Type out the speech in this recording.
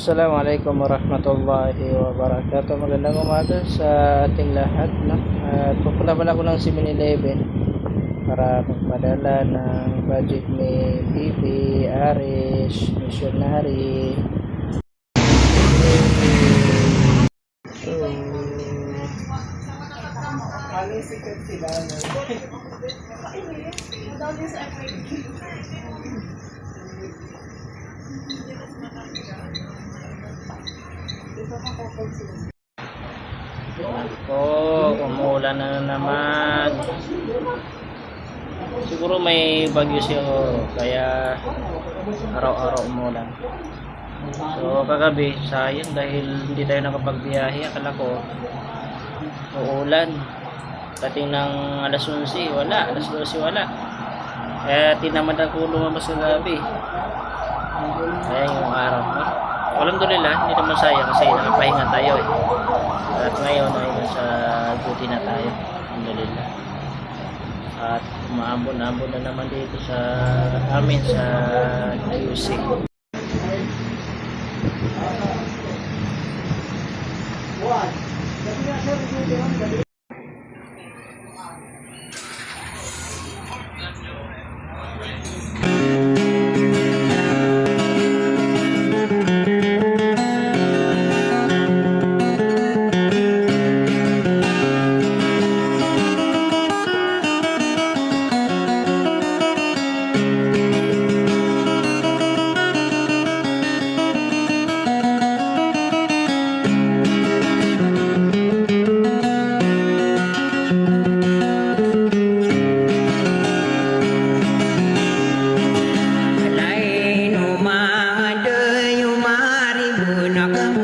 Assalamualaikum warahmatullahi wabarakatuh. Magandang umaga sa ating lahat, no? At pupunta pala ako ng 7-Eleven para magpadala ng budget ni Bibi, Arish, Missionary. Umulan na naman. Siguro may bagyo siguro, kaya araw-araw umulan. So kagabi sayang dahil hindi tayo nakapagbiyahe. Akala ko uulan. Dating ng alas 11 wala, alas 12 wala. Kaya tinamad ako lumabas sa gabi. Kaya yung araw, alhamdulillah, hindi naman sayang kasi nakapahinga tayo eh. At ngayon ay nasa duty na tayo, alhamdulillah. At umaambon-ambon na naman dito sa amin sa QC. Lain umah ada umah ribu nak